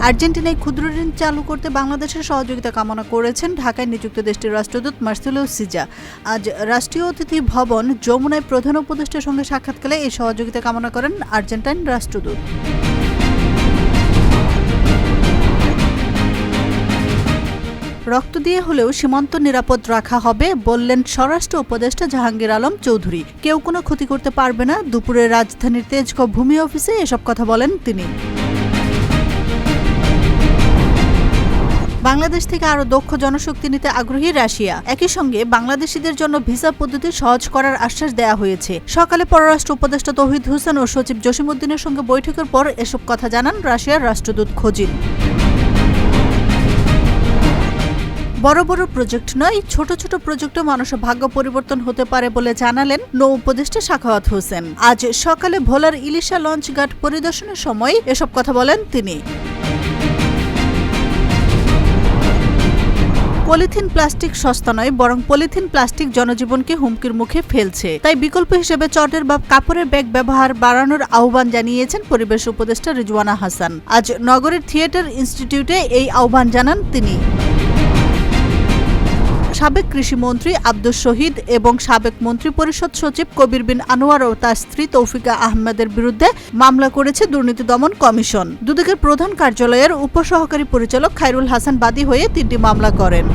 আর্জেন্টিনায় ক্ষুদ্র ঋণ চালু করতে বাংলাদেশের সহযোগিতা কামনা করেছেন ঢাকায় নিযুক্ত দেশটির রাষ্ট্রদূত মার্সেলো সিজা। আজ রাষ্ট্রীয় অতিথি ভবন যমুনায় প্রধান উপদেষ্টার সঙ্গে সাক্ষাৎকালে এই সহযোগিতা কামনা করেন আর্জেন্টাইন রাষ্ট্রদূত। রক্ত দিয়ে হলেও সীমান্ত নিরাপদ রাখা হবে বললেন স্বরাষ্ট্র উপদেষ্টা জাহাঙ্গীর আলম চৌধুরী। কেউ কোনো ক্ষতি করতে পারবে না। দুপুরে রাজধানীর তেজগাঁও ভূমি অফিসে এসব কথা বলেন তিনি। বাংলাদেশ থেকে আরও দক্ষ জনশক্তি নিতে আগ্রহী রাশিয়া। একই সঙ্গে বাংলাদেশিদের জন্য ভিসা পদ্ধতি সহজ করার আশ্বাস দেওয়া হয়েছে। সকালে পররাষ্ট্র উপদেষ্টা তৌহিদ হোসেন ও সচিব জসিমউদ্দিনের সঙ্গে বৈঠকের পর এসব কথা জানান রাশিয়ার রাষ্ট্রদূত খোজিন। বড় বড় প্রজেক্ট নয়, ছোট ছোট প্রজেক্টে মানুষের ভাগ্য পরিবর্তন হতে পারে বলে জানালেন নৌ উপদেষ্টা সাখাওয়াত হোসেন। আজ সকালে ভোলার ইলিশা লঞ্চ ঘাট পরিদর্শনের সময় এসব কথা বলেন তিনি। পলিথিন প্লাস্টিক সস্তা নয়, বরং পলিথিন প্লাস্টিক জনজীবনকে হুমকির মুখে ফেলছে। তাই বিকল্প হিসেবে চটের বা কাপড়ের ব্যাগ ব্যবহার বাড়ানোর আহ্বান জানিয়েছেন পরিবেশ উপদেষ্টা রিজওয়ানা হাসান। আজ নগরের থিয়েটার ইনস্টিটিউটে এই আহ্বান জানান তিনি। সাবেক কৃষিমন্ত্রী আব্দুস শহীদ এবং সাবেক মন্ত্রী পরিষদ সচিব কবির বিন আনোয়ার ও তার স্ত্রী তৌফিকা আহমেদের বিরুদ্ধে মামলা করেছে দুর্নীতি দমন কমিশন। দুদকের প্রধান কার্যালয়ের উপসহকারী পরিচালক খায়রুল হাসান বাদী হয়ে 3টি মামলা করেন।